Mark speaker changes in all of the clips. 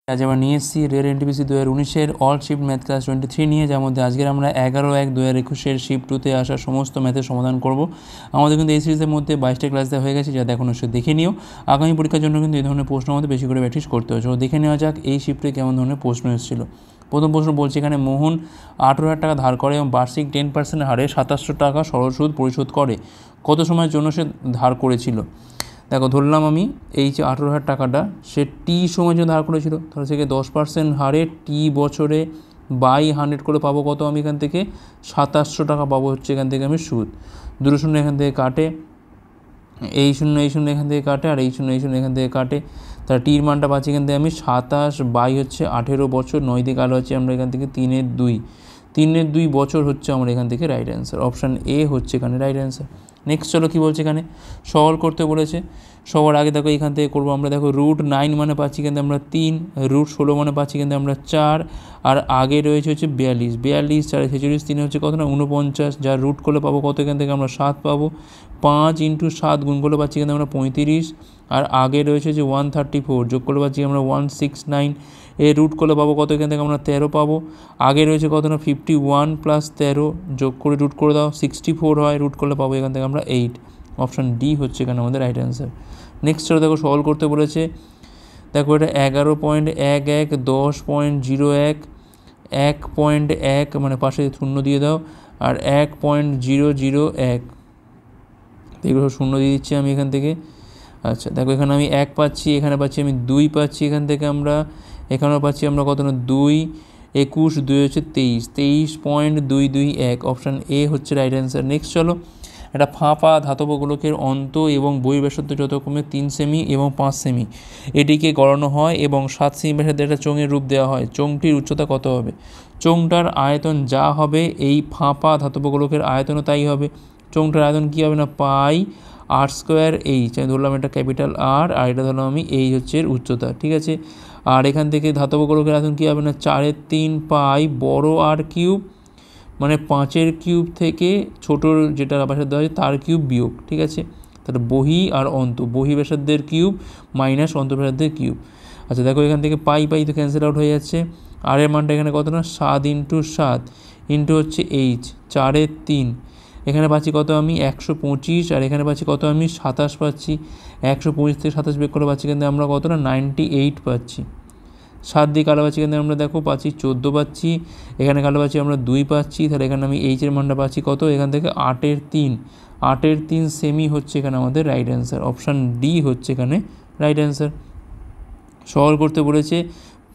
Speaker 1: আজ আমরা নিয়ে এসেছি রেল এনটিপিসি 2019-এর অল শিফট ম্যাথ ক্লাস 23 নিয়ে, যার মধ্যে আজকের আমরা 11/1/2021 শিফট 2-তে আসা সমস্ত ম্যাথের সমাধান করব। আমাদের কিন্তু এই সিরিজের মধ্যে 22টা ক্লাস দেওয়া হয়ে গেছে, যা দেখুন সে দেখে নিও। আগামী পরীক্ষার জন্য কিন্তু এই ধরনের প্রশ্ন আমাদের বেশি করে প্র্যাকটিস করতে হচ্ছে। দেখে নেওয়া যাক এই শিফটে কেমন ধরনের প্রশ্ন এসেছিল। প্রথম প্রশ্ন বলছে এখানে মোহন 18,000 টাকা ধার করে এবং বার্ষিক 10% হারে 2700 টাকা সরল সুদ পরিশোধ করে। কত সময়ের জন্য সে ধার করেছিল? দেখো ধরলাম আমি এই যে 18,000 টাকাটা সে টি সময়ের জন্য ধার করেছিল, তাহলে সেকে 10% হারে টি বছরে বাই 100 করে পাবো কত? আমি এখান থেকে 2700 টাকা পাবো হচ্ছে এখান থেকে আমি সুদ। দুটো শূন্য এখান থেকে কাটে, এই শূন্য এখান থেকে কাটে, আর এই শূন্য এখান থেকে কাটে। তাহলে টির মানটা পাচ্ছি এখান থেকে আমি 27 বাই হচ্ছে 18 বছর, 9 দিয়ে কালো হচ্ছে আমরা এখান থেকে 3/2 বছর হচ্ছে আমার এখান থেকে রাইট অ্যান্সার। অপশান এ হচ্ছে এখানে রাইট অ্যান্সার। নেক্সট চলো কী বলছে এখানে, সরল করতে বলেছে। সবার আগে দেখো এখান থেকে করবো আমরা, দেখো √9 মানে পাচ্ছি কিন্তু আমরা 3, √16 মানে পাচ্ছি কিন্তু আমরা 4, আর আগে রয়েছে হচ্ছে 42, 4 46, 3 হচ্ছে কত না 49, যার রুট করলে পাবো কত? এখান থেকে আমরা 7 পাবো। 5 × 7 গুণ করলে পাচ্ছি কিন্তু আমরা 35, আর আগে রয়েছে যে 134, যোগ করলে পাচ্ছি আমরা 169, এর রুট করলে পাবো কত? এখান থেকে আমরা 13 পাবো। আগে রয়েছে কত না 51 + 13, যোগ করে রুট করে দাও 64 হয়, রুট করলে পাবো এখান থেকে আমরা 8। অপশান ডি হচ্ছে এখানে আমাদের রাইট অ্যান্সার। নেক্সট চলো দেখো সলভ করতে বলেছে। দেখো এটা 11.11, 10.01, 1.1 মানে পাশে শূন্য দিয়ে দাও, আর 1.001, এগুলো শূন্য দিয়ে দিচ্ছি আমি এখান থেকে। আচ্ছা দেখো এখানে আমি 1 পাচ্ছি, এখানে পাচ্ছি আমি 2 পাচ্ছি, এখান থেকে আমরা এখানেও পাচ্ছি আমরা কত না 2, 21, 2 হচ্ছে 23, 23.221। অপশান এ হচ্ছে রাইট অ্যান্সার। নেক্সট চলো, একটা ফাঁপা ধাতব গোলকের অন্ত এবং বহির্ব্যাসার্ধ যথাক্রমে 3 সেমি এবং 5 সেমি, এটিকে গড়ানো হয় এবং 7 সেমি ব্যাসার্ধের একটা চোঙের রূপ দেওয়া হয়। চোঙটির উচ্চতা কত হবে? চোঙটার আয়তন যা হবে এই ফাঁপা ধাতব গোলকের আয়তনও তাই হবে। চোঙটার আয়তন কী হবে না πr²h, আমি ধরলাম এটা ক্যাপিটাল আর এটা ধরলাম আমি এই হচ্ছে এর উচ্চতা, ঠিক আছে। আর এখান থেকে ধাতব গোলকের আয়তন কী হবে না 4/3 বড় আর কিউব, মানে 5-এর কিউব থেকে ছোটোর যেটা ব্যাসার্ধ দেওয়া আছে তার কিউব বিয়োগ, ঠিক আছে। তাহলে বহি আর অন্ত, বহি ব্যাসার্ধের কিউব মাইনাস অন্ত ব্যাসার্ধের কিউব। আচ্ছা দেখো এখান থেকে পাই তো ক্যান্সেল আউট হয়ে যাচ্ছে। আর এর মানটা এখানে কত না 7 × 7 ইন্টু হচ্ছে এইচ, 4/3, এখানে পাচ্ছি কত আমি 125, আর এখানে পাচ্ছি কত আমি 27 পাচ্ছি। 125 থেকে 27 বের করে পাচ্ছি কিন্তু আমরা কত না 98 পাচ্ছি। 7 দিয়ে কালো পাচ্ছি কিন্তু আমরা দেখো পাচ্ছি 14 পাচ্ছি, এখানে কালো পাচ্ছি আমরা 2 পাচ্ছি। তাহলে এখানে আমি এইচের মানটা পাচ্ছি কত? এখান থেকে 8/3 সেমি হচ্ছে এখানে আমাদের রাইট অ্যান্সার। অপশান ডি হচ্ছে এখানে রাইট অ্যান্সার। সলভ করতে বলেছে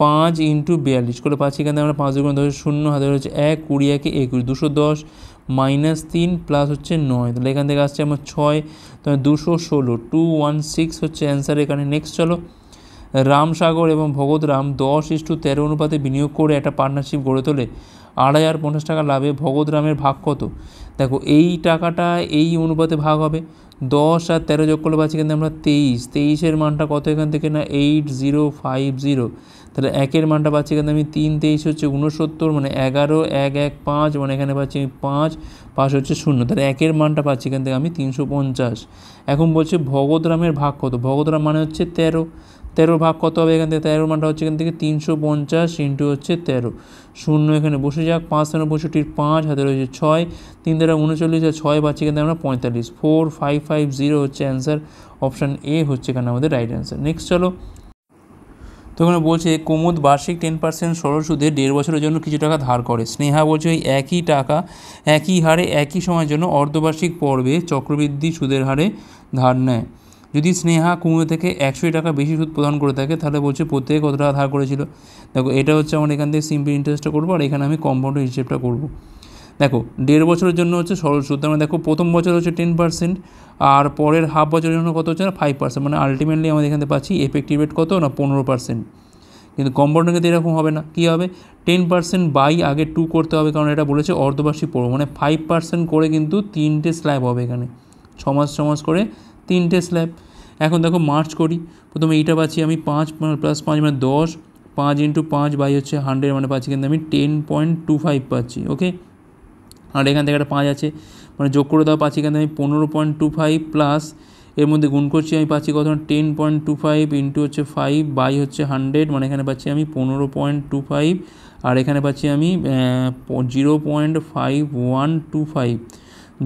Speaker 1: 5 × 42 করে পাচ্ছি এখানে আমরা 5 × 10 0, হাতে হচ্ছে 1, 20 × 21, 210 -3 প্লাস হচ্ছে 9, তাহলে এখান থেকে আসছে আমার 6, তাহলে 216, 216 হচ্ছে অ্যান্সার এখানে। নেক্সট চলো, রামসাগর এবং ভগতরাম 10:13 অনুপাতে বিনিয়োগ করে একটা পার্টনারশিপ গড়ে তোলে। 2,550 টাকা লাভে ভগতরামের ভাগ কত? দেখো এই টাকাটা এই অনুপাতে ভাগ হবে, 10 আর 13 যোগ করলে পাচ্ছি কিন্তু আমরা 23, 23-এর মানটা কত এখান থেকে না 8050, তাহলে 1-এর মানটা পাচ্ছি এখানে আমি 3 23 হচ্ছে 69, মানে 11 1 1 5, মানে এখানে পাচ্ছি আমি 5 হচ্ছে 0, তাহলে 1-এর মানটা পাচ্ছি এখান থেকে আমি 350। এখন বলছে ভগতরামের ভাগ কত? ভগতরাম মানে হচ্ছে 13 ভাগ কত হবে এখান থেকে? 13 মানটা হচ্ছে এখান থেকে 350 ইন্টু হচ্ছে 13, 0 এখানে বসে যাক, 5 × 65 5, হাতে রয়েছে 6, 3 × 39 আর 6 পাচ্ছি এখান থেকে আমরা 45, 4550 হচ্ছে অ্যান্সার। অপশান এ হচ্ছে এখানে আমাদের রাইট অ্যান্সার। নেক্সট চলো, তো এখানে বলছে কুমুদ বার্ষিক 10% সরল সুদে 1.5 বছরের জন্য কিছু টাকা ধার করে। স্নেহা বলছে ওই একই টাকা একই হারে একই সময়ের জন্য অর্ধবার্ষিক পর্বে চক্রবৃদ্ধি সুদের হারে ধার নেয়। যদি স্নেহা কুমুদ থেকে 100 টাকা বেশি সুদ প্রদান করে থাকে, তাহলে বলছে প্রত্যেকে কত টাকা ধার করেছিল। দেখো এটা হচ্ছে আমার এখান থেকে সিম্পল ইন্টারেস্টটা করবো, আর এখানে আমি কম্পাউন্ডের হিসেবটা করবো। দেখো 1.5 বছরের জন্য হচ্ছে সরল সুদ, মানে দেখো প্রথম বছর হচ্ছে 10%, আর পরের হাফ বছরের জন্য কত হচ্ছে না 5%, মানে আলটিমেটলি আমাদের এখানে পাচ্ছি এফেক্টিভ রেট কত না 15%। কিন্তু কম্পাউন্ডিং ক্ষেত্রে এরকম হবে না, কী হবে 10% বাই আগে 2 করতে হবে, কারণ এটা বলেছে অর্ধবার্ষিক পড়ব, মানে 5% করে কিন্তু 3টে স্ল্যাব হবে এখানে, 6 মাস করে 3টে স্ল্যাব। এখন দেখো মার্চ করি, প্রথমে এইটা পাচ্ছি আমি 5 + 5 মানে 10, 5 × 5 বাই হচ্ছে 100, মানে পাচ্ছি কিন্তু আমি 10.25 পাচ্ছি, ওকে। আর এখান থেকে একটা 5 আছে, মানে যোগ করে দেওয়া পাচ্ছি এখানে আমি 15.25 প্লাস এর মধ্যে গুণ করছি আমি পাচ্ছি কত না 10.25 ইন্টু হচ্ছে 5 বাই হচ্ছে 100, মানে এখানে পাচ্ছি আমি 15.25, আর এখানে পাচ্ছি আমি 0.5125,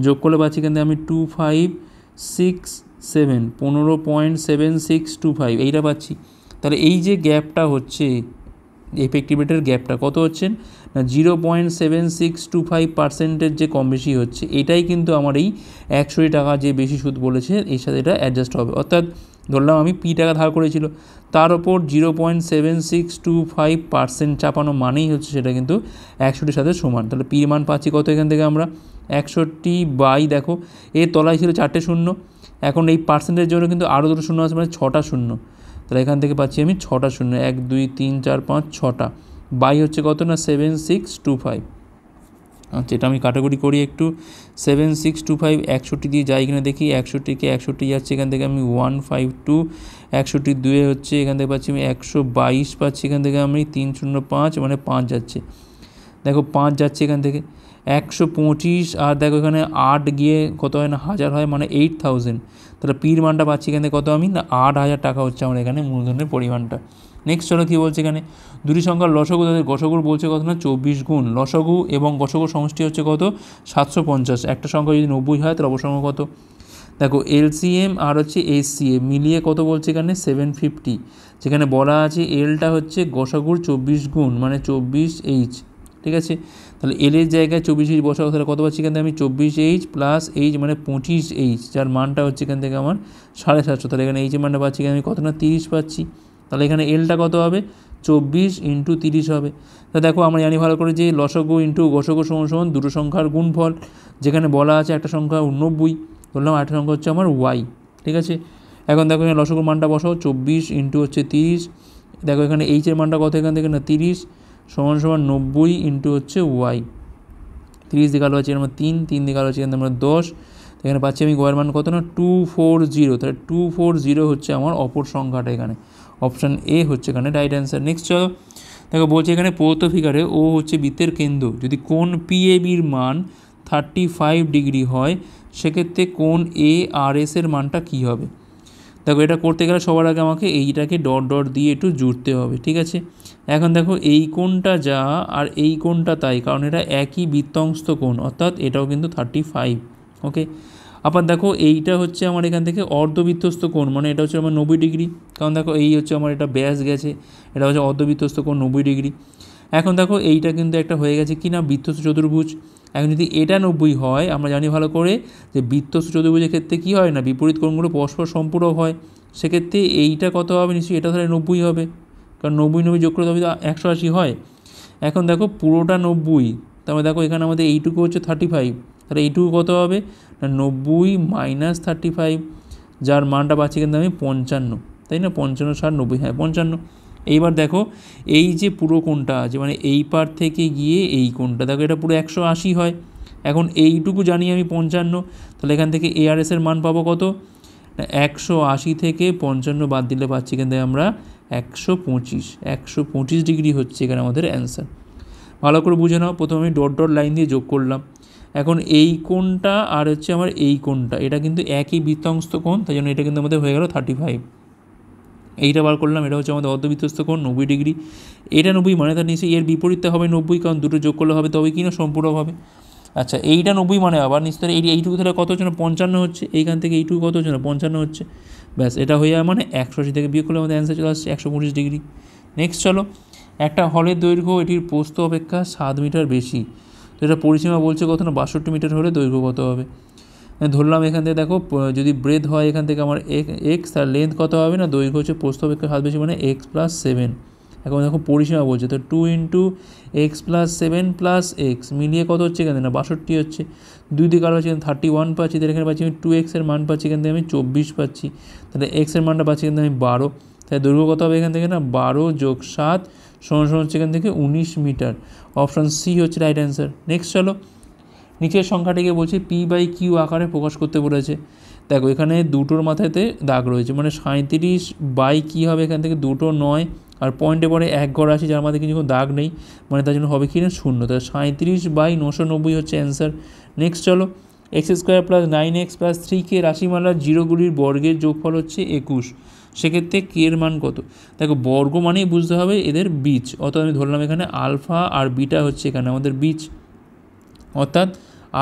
Speaker 1: যোগ করলে পাচ্ছি এখান থেকে আমি 2567, 15.7625 এইটা পাচ্ছি। তাহলে এই যে গ্যাপটা হচ্ছে এফেক্টিভ রেটের গ্যাপটা কত হচ্ছে না 0.7625% যে কম বেশি হচ্ছে, এটাই কিন্তু আমার এই 100 টাকা যে বেশি সুদ বলেছে এর সাথে এটা অ্যাডজাস্ট হবে। অর্থাৎ ধরলাম আমি পি টাকা ধার করেছিল, তার ওপর 0.7625% চাপানো মানেই হচ্ছে সেটা কিন্তু 100টির সাথে সমান। তাহলে পির মান পাচ্ছি কত এখান থেকে আমরা 61 বাই, দেখো এর তলায় ছিল 4টে শূন্য, এখন এই পার্সেন্টের জন্য কিন্তু আরও 2টো শূন্য আছে, মানে 6টা শূন্য। তাহলে এখান থেকে পাচ্ছি আমি 6টা শূন্য, 1 2 3 4 5 6টা, বাই হচ্ছে কত না 7625। আচ্ছা, এটা আমি কাটাকুটি করি একটু, 7625 61 দিয়ে যাই কিনা দেখি, 61কে 61 যাচ্ছে এখান থেকে আমি 152, 61 2 হচ্ছে এখান থেকে পাচ্ছি আমি 122 পাচ্ছি এখান থেকে আমি 305, মানে 5 যাচ্ছে, দেখো 5 যাচ্ছে এখান থেকে 125, আর দেখো এখানে 8 গিয়ে কত হয় না 1000 হয়, মানে 8000। তাহলে পির মানটা পাচ্ছি এখানে কত আমি না 8000 টাকা হচ্ছে আমার এখানে মূলধনের পরিমাণটা। নেক্সট চলো কী বলছে এখানে, দুটি সংখ্যার লসাগু, তাদের গসাগুর বলছে কত না 24 গুণ, লসাগু এবং গসাগুর সমষ্টি হচ্ছে কত 750। একটা সংখ্যা যদি 90 হয় তাহলে অবসংখ্য কত, দেখো এলসিএম আর হচ্ছে এসসিএম মিলিয়ে কত বলছে এখানে 750, যেখানে বলা আছে এলটা হচ্ছে গসাগুর 24 গুণ, মানে 24H, ঠিক আছে। তাহলে এল এর জায়গায় 24H বসাবো, তাহলে কত পাচ্ছি এখান থেকে আমি 24H প্লাস H, মানে 25H, যার মানটা হচ্ছে এখান থেকে আমার 750। তাহলে এখানে H এর মানটা পাচ্ছি আমি কত না 30 পাচ্ছি। তাহলে এখানে এলটা কত হবে 24 ইন্টু 30 হবে। তা দেখো আমরা জানি ভালো করে যে লসাগু ইন্টু গসাগু সমান সমান দুটো সংখ্যার গুণফল, যেখানে বলা আছে একটা সংখ্যা 90, বললাম একটা সংখ্যা হচ্ছে আমার ওয়াই, ঠিক আছে। এখন দেখো এখানে লসাগুর মানটা বসাও, 24 ইন্টু হচ্ছে 30, দেখো এখানে এইচ এর মানটা কত এখান থেকে না 30 সমান সমান 90 ইন্টু হচ্ছে ওয়াই, 30 দিকে আলো আছে আমার 3 দিকে আলো আছে এখানে আমরা 10, এখানে পাচ্ছি আমি ওয়াইয়ের মান কত না 240। তাহলে 240 হচ্ছে আমার অপর সংখ্যাটা, এখানে অপশান এ হচ্ছে এখানে রাইট অ্যান্সার। নেক্সট চলো দেখো বলছে এখানে প্রদত্ত ফিগারে ও হচ্ছে বৃত্তের কেন্দ্র, যদি কোণ পিএবির মান 35 ডিগ্রি হয় সেক্ষেত্রে কোণ এ আর এস এর মানটা কী হবে। দেখো এটা করতে গেলে সবার আগে আমাকে এইটাকে ডট ডট দিয়ে একটু জুড়তে হবে, ঠিক আছে। এখন দেখো এই কোণটা যা আর এই কোণটা তাই, কারণ এটা একই বৃত্তাংশ কোণ, অর্থাৎ এটাও কিন্তু 35, ওকে। আবার দেখো এইটা হচ্ছে আমার এখান থেকে অর্ধবৃত্তস্থ কোণ, মানে এটা হচ্ছে আমার 90 ডিগ্রি, কারণ দেখো এই হচ্ছে আমার এটা ব্যাস গেছে, এটা হচ্ছে অর্ধবৃত্তস্থ কোণ 90 ডিগ্রি। এখন দেখো এইটা কিন্তু একটা হয়ে গেছে কি না বৃত্তস্থ চতুর্ভুজ। এখন যদি এটা 90 হয়, আমরা জানি ভালো করে যে বৃত্তস্থ চতুর্ভুজের ক্ষেত্রে কী হয় না বিপরীত কোণগুলো পরস্পর সম্পূরক হয়, সেক্ষেত্রে এইটা কত হবে নিশ্চয়ই এটা তাহলে 90 হবে, কারণ 90 যোগ করে তবে 180 হয়। এখন দেখো পুরোটা 90, তারপরে দেখো এখানে আমাদের এইটুকু হচ্ছে 35, তাহলে এইটুকু কত হবে না 90 মাইনাস 35, যার মানটা পাচ্ছি কিন্তু আমি 55, তাই না 55 60 90, হ্যাঁ 55। এইবার দেখো এই যে পুরো কোণটা আছে, মানে এই পার থেকে গিয়ে এই কোণটা দেখো এটা পুরো 180 হয়। এখন এইটুকু জানি আমি 55, তাহলে এখান থেকে এআরএস এর মান পাবো কত না 180 থেকে 55 বাদ দিলে পাচ্ছি কিন্তু আমরা 125 ডিগ্রি হচ্ছে এখানে আমাদের অ্যান্সার। ভালো করে বুঝে নাও, প্রথমে আমি ডট ডট লাইন দিয়ে যোগ করলাম। এখন এই কোণটা আর হচ্ছে আমার এই কোণটা, এটা কিন্তু একই বৃত্তাংশ কোণ, তাই জন্য এটা কিন্তু আমাদের হয়ে গেল 35। এইটা বার করলাম, এটা হচ্ছে আমাদের অর্ধবৃত্তস্থ কোণ 90 ডিগ্রি। এটা 90 মানে তার নিশ্চয়ই এর বিপরীতে হবে 90, কারণ দুটো যোগ করলে হবে তবে কি না সম্পূরক হবে। আচ্ছা এইটা 90 মানে আবার নিশ্চয়ই এইটুকু তাহলে কত হচ্ছে না 55 হচ্ছে, এইখান থেকে এইটুকু কত হচ্ছে না 55 হচ্ছে, ব্যাস এটা হয়ে যাবে, মানে 180 থেকে বিয়োগ করলে আমাদের অ্যান্সার চলে আসছে 125 ডিগ্রি। নেক্সট চলো, একটা হলের দৈর্ঘ্য এটির প্রস্থ অপেক্ষা 7 মিটার বেশি, তো এটা পরিসীমা বলছে কত না 62 মিটার হলে দৈর্ঘ্য কত হবে। ধরলাম এখান থেকে দেখো যদি ব্রেথ হয় এখান থেকে আমার এক্স, তার লেন্থ কত হবে না দৈর্ঘ্য হচ্ছে প্রস্থ অপেক্ষা 7 বেশি, মানে x + 7। এখন দেখো পরিসীমা বলছে, তো 2 × x + 7 + x মিলিয়ে কত হচ্ছে এখানে না 62 হচ্ছে, 2 দিকে আলো হচ্ছে 31 পাচ্ছি, তাহলে এখানে পাচ্ছি আমি 2x এর মান পাচ্ছি, এখান থেকে আমি 24 পাচ্ছি, তাহলে x এর মানটা পাচ্ছি এখান থেকে আমি 12, তাহলে দৈর্ঘ্য কত হবে এখান থেকে না 12 + 7 সমান হচ্ছে এখান থেকে 19 মিটার, অপশান সি হচ্ছে রাইট অ্যান্সার। নেক্সট চলো, নিচের সংখ্যাটিকে বলছে p/q আকারে প্রকাশ করতে বলেছে। দেখো এখানে দুটোর মাথাতে দাগ রয়েছে, মানে 37 বাই কী হবে এখান থেকে দুটো 9, আর পয়েন্টে পরে 1 ঘর আছে যার মাথায় কিছু দাগ নেই, মানে তার জন্য হবে কি না 0, তাহলে 37/990 হচ্ছে অ্যান্সার। নেক্সট চলো, x² plus 9x plus 3k রাশিমালার জিরোগুলির বর্গের যোগফল হচ্ছে 21। সেক্ষেত্রে কে এর মান কত? দেখো বর্গ মানেই বুঝতে হবে এদের বীজ, অর্থাৎ আমি ধরলাম এখানে আলফা আর বিটা হচ্ছে এখানে আমাদের বীজ, অর্থাৎ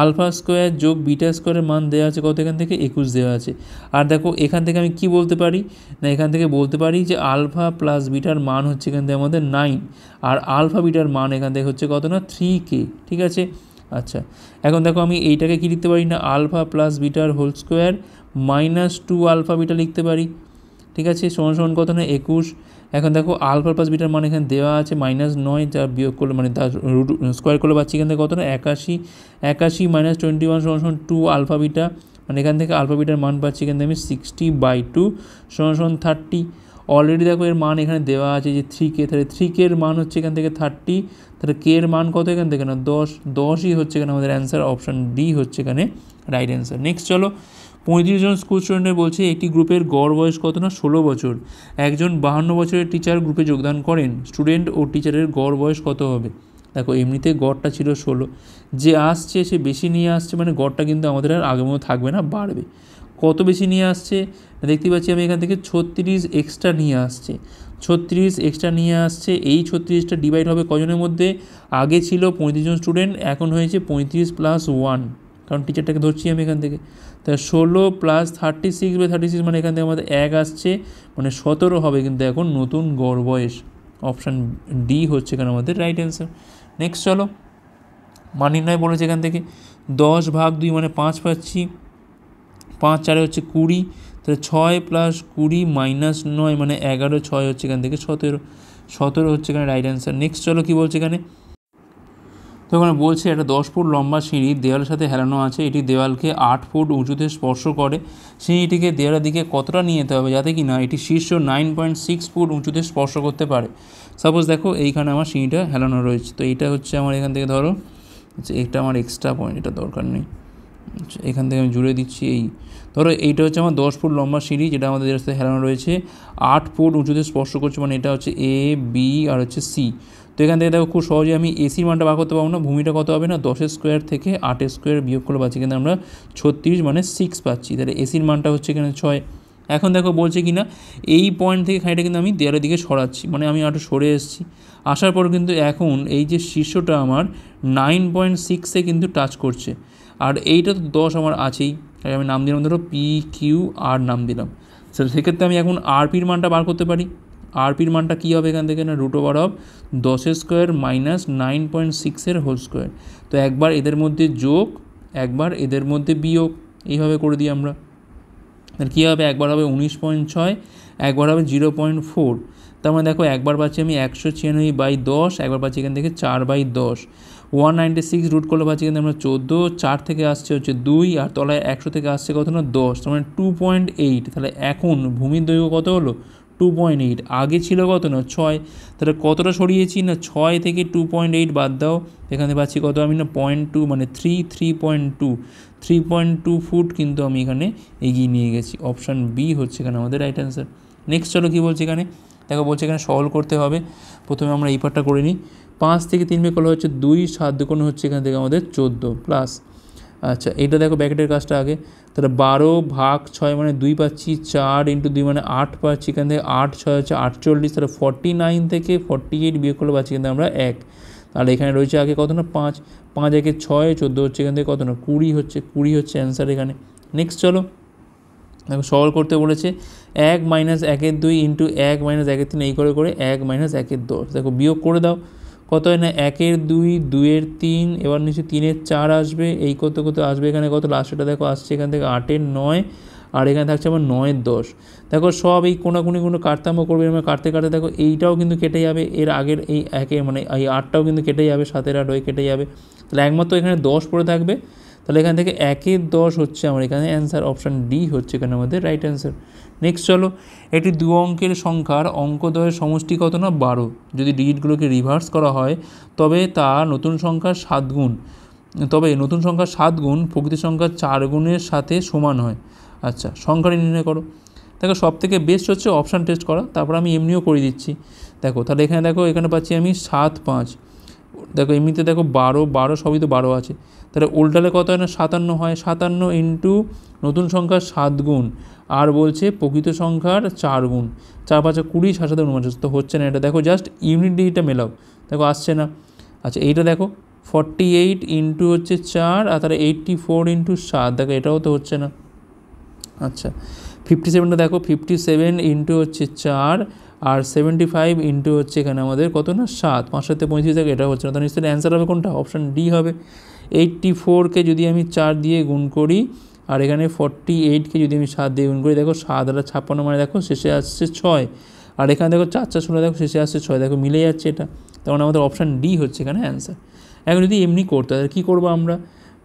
Speaker 1: আলফা স্কোয়ার যোগ বিটা স্কোয়ারের মান দেওয়া আছে কত, এখান থেকে 21 দেওয়া আছে। আর দেখো এখান থেকে আমি কি বলতে পারি না, এখান থেকে বলতে পারি যে আলফা প্লাস বিটার মান হচ্ছে এখান থেকে আমাদের 9, আর আলফা বিটার মান এখান থেকে হচ্ছে কত না 3k, ঠিক আছে। আচ্ছা এখন দেখো আমি এইটাকে কি লিখতে পারি না, আলফা প্লাস বিটার whole square minus 2 alpha beta লিখতে পারি, ঠিক আছে, সমান সমান কত না 21। এখন দেখো আলফা প্লাস বিটার মান এখানে দেওয়া আছে -9, যা বিয়োগ করলে মানে তার রুট স্কোয়ার করলে পাচ্ছি এখান থেকে কত না 81 মাইনাস 21 সমান সমান 2 আলফা বিটা, মানে এখান থেকে আলফা বিটার মান পাচ্ছি এখান থেকে আমি 60/2 সমান সমান 30। অলরেডি দেখো এর মান এখানে দেওয়া আছে যে 3k, তাহলে 3k এর মান হচ্ছে এখান থেকে 30, তাহলে k এর মান কত এখান থেকে না 10ই হচ্ছে এখানে আমাদের অ্যান্সার, অপশান ডি হচ্ছে এখানে রাইট অ্যান্সার। নেক্সট চলো, 35 জন স্কুল স্টুডেন্টের বলছে একটি গ্রুপের গড় বয়স কত না 16 বছর, একজন 52 বছরের টিচার গ্রুপে যোগদান করেন, স্টুডেন্ট ও টিচারের গড় বয়স কত হবে? দেখো এমনিতে গড়টা ছিল 16, যে আসছে সে বেশি নিয়ে আসছে, মানে গড়টা কিন্তু আমাদের আর আগের মতো থাকবে না, বাড়বে। কত বেশি নিয়ে আসছে দেখতে পাচ্ছি আমি এখান থেকে 36 এক্সট্রা নিয়ে আসছে, 36 এক্সট্রা নিয়ে আসছে। এই 36টা ডিভাইড হবে কজনের মধ্যে, আগে ছিল 35 জন স্টুডেন্ট, এখন হয়েছে 35 + 1, কারণ টিচারটাকে ধরছি আমি এখান থেকে, তাই 16 + 36/36 মানে এখান থেকে আমাদের 1 আসছে, মানে 17 হবে কিন্তু এখন নতুন গড় বয়স, অপশান ডি হচ্ছে এখানে আমাদের রাইট অ্যান্সার। নেক্সট চলো, মান নির্ণয় বলেছে এখান থেকে 10/2 মানে 5 পাচ্ছি, 5 4 হচ্ছে 20, তাহলে 6 + 20 - 9 মানে 11, 6 হচ্ছে এখান থেকে 17 হচ্ছে এখানে রাইট অ্যান্সার। নেক্সট চলো কী বলছে এখানে, তো ওখানে বলছে একটা 10 ফুট লম্বা সিঁড়ি দেওয়ালের সাথে হেলানো আছে, এটি দেওয়ালকে 8 ফুট উঁচুতে স্পর্শ করে, সিঁড়িটিকে দেওয়ালের দিকে কতটা নিয়ে যেতে হবে যাতে কি না এটি শীর্ষ 9.6 ফুট উঁচুতে স্পর্শ করতে পারে। সাপোজ দেখো এইখানে আমার সিঁড়িটা হেলানো রয়েছে, তো এইটা হচ্ছে আমার এখান থেকে ধরো, আচ্ছা এটা আমার এক্সট্রা পয়েন্ট, এটা দরকার নেই, আচ্ছা এখান থেকে আমি জুড়ে দিচ্ছি, এই ধরো এইটা হচ্ছে আমার 10 ফুট লম্বা সিঁড়ি, যেটা আমাদের সাথে হেলানো রয়েছে, 8 ফুট উঁচুতে স্পর্শ করছে, মানে এটা হচ্ছে এ, বি আর হচ্ছে সি। তো এখান থেকে দেখো খুব সহজে আমি এসির মানটা বার করতে পারবো না, ভূমিটা কত হবে না 10 স্কোয়ার থেকে 8 স্কোয়ার বিয়োগ করে পাচ্ছি কিন্তু আমরা 36 মানে 6 পাচ্ছি, তাহলে এসির মানটা হচ্ছে এখানে 6। এখন দেখো বলছে কি না এই পয়েন্ট থেকে খানিকটা কিন্তু আমি দেয়ালের দিকে সরাচ্ছি, মানে আমি একটু সরে এসেছি, আসার পর কিন্তু এখন এই যে শীর্ষটা আমার 9.6-এ কিন্তু টাচ করছে, আর এইটা তো 10 আমার আছেই, তাই আমি নাম দিলাম ধরো PQR নাম দিলাম। সেক্ষেত্রে আমি এখন আরপির মানটা বার করতে পারি, আরপির মানটা কী হবে এখান থেকে না √10 স্কোয়ার মাইনাস 9.6 হোল স্কোয়ার। তো একবার এদের মধ্যে যোগ, একবার এদের মধ্যে বিয়োগ, এইভাবে করে দিই আমরা, তাহলে কী হবে একবার হবে 19.6, একবার হবে 0.4, তার মানে দেখো একবার পাচ্ছি আমি 196/10, একবার পাচ্ছি এখান থেকে 4/10, 196 রুট করলে পাচ্ছি কিন্তু আমরা 14, 4 থেকে আসছে হচ্ছে 2, আর তলায় 100 থেকে আসছে কত না 10, তার মানে 2.8। তাহলে এখন ভূমির দৈর্ঘ্য কত হলো 2.8, আগে ছিল কত না 6, তাহলে কতটা সরিয়েছি না 6 থেকে 2.8 বাদ দাও, এখানে পাচ্ছি কত আমি না 0.2 মানে 3.2 ফুট কিন্তু আমি এখানে এগিয়ে নিয়ে গেছি, অপশান বি হচ্ছে এখানে আমাদের রাইট অ্যান্সার। নেক্সট চলো কী বলছে এখানে, দেখো বলছে এখানে সলভ করতে হবে, প্রথমে আমরা এই পার্টটা করে নিই, 5 থেকে 3 বিয়োগ করলে হচ্ছে 2, 7 দুগুণ হচ্ছে এখান থেকে আমাদের 14 প্লাস, আচ্ছা এইটা দেখো ব্র্যাকেটের কাজটা আগে, তাহলে 12/6 মানে 2 পাচ্ছি, 4 × 2 মানে 8 পাচ্ছি, এখান থেকে 8 6 হচ্ছে 48, তাহলে 49 থেকে 48 বিয়োগ করলে পাচ্ছি কিন্তু আমরা 1, তাহলে এখানে রয়েছে আগে কত না 5, 5 একে 6, 14 হচ্ছে এখান থেকে কত না 20 হচ্ছে, 20 হচ্ছে অ্যান্সার এখানে। নেক্সট চলো দেখো সলভ করতে বলেছে, 1 - 1/2 × 1 - 1/3 এই করে 1 - 1/10, দেখো বিয়োগ করে দাও, কত হয় না 1-এর 2, 2-এর 3, এবার নিচে 3-এর 4 আসবে, এই করতে করতে আসবে এখানে কত লাস্টটা দেখো আসছে এখান থেকে 8-এর 9, আর এখানে থাকছে আমার 9-এর 10, দেখো সব এই কোনাকুনি কাটতাম্য করবে, আমরা কাটতে কাটতে দেখো এইটাও কিন্তু কেটে যাবে, এর আগের এই 1-এ মানে এই 8টাও কিন্তু কেটে যাবে, 7-এর 8 হয়ে কেটে যাবে, তাহলে একমাত্র এখানে 10 পড়ে থাকবে, তাহলে এখান থেকে 1-এর 10 হচ্ছে আমার এখানে অ্যান্সার, অপশান ডি হচ্ছে এখানে আমাদের রাইট অ্যান্সার। নেক্সট চলো, একটি 2 অঙ্কের সংখ্যার অঙ্কদ্বয়ের সমষ্টি কত না 12, যদি ডিজিটগুলোকে রিভার্স করা হয় তবে তা নতুন সংখ্যার 7 গুণ, তবে নতুন সংখ্যার 7 গুণ প্রকৃত সংখ্যার 4 গুণের সাথে সমান হয়। আচ্ছা সংখ্যাটি নির্ণয় করো, দেখো সব থেকে বেস্ট হচ্ছে অপশান টেস্ট করা, তারপর আমি এমনিও করে দিচ্ছি। দেখো তাহলে এখানে দেখো এখানে পাচ্ছি আমি 7 5, দেখো এমনিতে দেখো 12 সবই তো 12 আছে, তাহলে উল্টালে কত হয় না 57 হয়। 57 ইন্টু নতুন সংখ্যার 7 গুণ আর বলছে প্রকৃত সংখ্যার 4 গুণ, 4 5 20, 7 7 49, তো হচ্ছে না এটা। দেখো জাস্ট ইউনিট ডিজিটটা মেলাও, দেখো আসছে না। আচ্ছা এইটা দেখো 48 ইন্টু হচ্ছে 4 আর তাহলে 84 ইন্টু 7, দেখো এটাও তো হচ্ছে না। আচ্ছা 57টা দেখো 57 ইন্টু হচ্ছে 4 আর 75 ইন্টু হচ্ছে এখানে আমাদের কত না 7, 5 7 35, দেখো এটা হচ্ছে না। তাহলে নিশ্চয়ই অ্যান্সার হবে কোনটা, অপশান ডি হবে। 84কে যদি আমি 4 দিয়ে গুণ করি আর এখানে 48কে যদি আমি 7 দিয়ে গুণ করি, দেখো 7 আর 56 মানে দেখো শেষে আসছে 6, আর এখানে দেখো 4 4 16, দেখো শেষে আসছে 6, দেখো মিলে যাচ্ছে এটা। তখন আমাদের অপশান ডি হচ্ছে এখানে অ্যান্সার। এখন যদি এমনি করতে হয় কী করবো আমরা,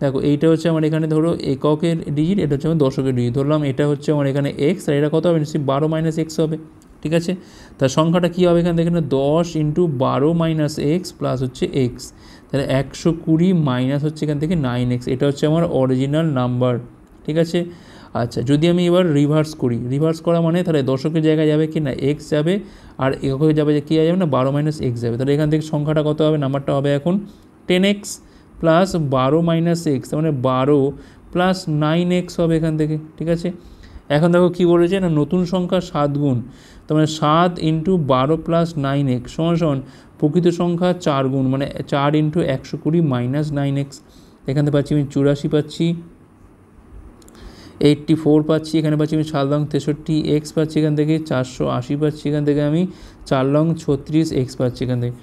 Speaker 1: দেখো এইটা হচ্ছে আমার এখানে ধরো এককের ডিজিট, এটা হচ্ছে আমার দশকের ডিজিট, ধরলাম এটা হচ্ছে আমার এখানে এক্স আর এটা কত হবে নিশ্চয়ই 12 মাইনাস এক্স হবে, ঠিক আছে। তার সংখ্যাটা কী হবে এখানে দেখেন 10 ইন্টু 12 মাইনাস এক্স প্লাস হচ্ছে এক্স, তাহলে 120 মাইনাস হচ্ছে এখান থেকে 9x, এটা হচ্ছে আমার অরিজিনাল নাম্বার, ঠিক আছে। আচ্ছা যদি আমি এবার রিভার্স করি, রিভার্স করা মানে তাহলে দশকের জায়গায় যাবে কি না এক্স যাবে, আর এককের যাবে যে কী যাবে না 12 মাইনাস এক্স যাবে, তাহলে এখান থেকে সংখ্যাটা কত হবে, নাম্বারটা হবে এখন 10x প্লাস 12 মাইনাস এক্স, মানে 12 প্লাস 9x হবে এখান থেকে, ঠিক আছে। এখন দেখো কী বলেছে না নতুন সংখ্যা 7 গুণ, তার মানে 7 ইন্টু 12 প্লাস 9x সমান সমান প্রকৃত সংখ্যা 4 গুণ, মানে 4 ইন্টু 120 মাইনাস 9x, এখান থেকে পাচ্ছি আমি 84 পাচ্ছি, 84 পাচ্ছি, এখানে পাচ্ছি আমি 4 লং 63x পাচ্ছি, এখান থেকে 480 পাচ্ছি, এখান থেকে আমি 4 লং 36x পাচ্ছি এখান থেকে।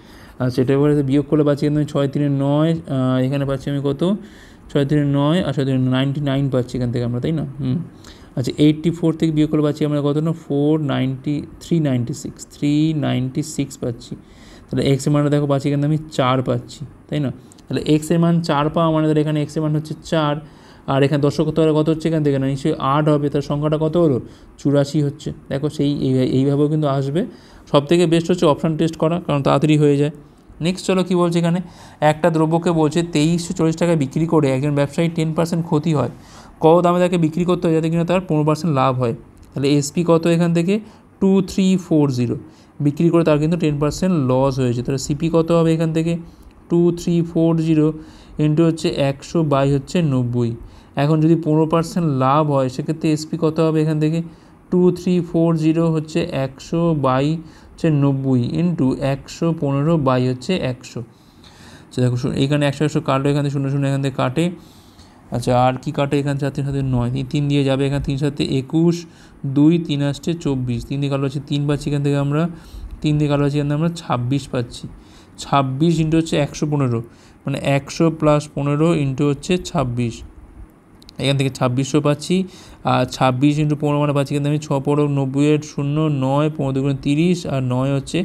Speaker 1: আচ্ছা এটা এবারে বিয়োগ করলে পাচ্ছি এখানে 6 3 9, এখানে পাচ্ছি আমি কত 6 3 9 আর 6 3 99 পাচ্ছি এখান থেকে আমরা, তাই না। আচ্ছা 84 থেকে বিয়োগ করলে পাচ্ছি আমরা কত না 396 পাচ্ছি, তাহলে এক্সের মানটা দেখো পাচ্ছি এখানে আমি 4 পাচ্ছি, তাই না। তাহলে এক্সের মান 4 পাওয়া মানে তাহলে এখানে এক্সের মান হচ্ছে 4, আর এখানে দশক কত কত হচ্ছে এখান থেকে না নিশ্চয়ই 8 হবে, তার সংখ্যাটা কত হলো 84 হচ্ছে। দেখো সেই এইভাবেও কিন্তু আসবে, সবথেকে বেস্ট হচ্ছে অপশান টেস্ট করা, কারণ তাড়াতাড়ি হয়ে যায়। নেক্সট চলো কী বলছে এখানে, একটা দ্রব্যকে বলছে 2340 টাকায় বিক্রি করে একজন ব্যবসায়ী 10% ক্ষতি হয়, কত দামে তাকে বিক্রি করতে হয় যাতে কিনা তার 15% লাভ হয়। তাহলে এসপি কত এখান থেকে 2340, বিক্রি করে তার কিন্তু 10% লস হয়েছে, তাহলে সিপি কত হবে এখান থেকে 2340 ইন্টু হচ্ছে 100 বাই হচ্ছে 90। এখন যদি 15% লাভ হয় সেক্ষেত্রে এসপি কত হবে এখান থেকে 2340 হচ্ছে 100 বাই হচ্ছে 90 ইন্টু 115 বাই হচ্ছে 100। আচ্ছা দেখো এইখানে 100 100 কাটলো, এখান থেকে 0 0 এখান থেকে কাটে। আচ্ছা আর কি কাটে এখানে 4 3 7 9, 3 দিয়ে যাবে, এখানে 3 7 21, 2 3 আসছে 24, 3 দিয়ে কালো হচ্ছে 3 পাচ্ছি এখান থেকে আমরা, 3 দিয়ে কালো হচ্ছে এখান থেকে আমরা 26 পাচ্ছি, 26 ইন্টু হচ্ছে 115, মানে 100 প্লাস 15 ইন্টু হচ্ছে 26, এখান থেকে 2600 পাচ্ছি, আর 26 ইন্টু 15 মানে পাচ্ছি কিন্তু আমি 6 15 90 0 9 15 দুগুণে 30 আর 9 হচ্ছে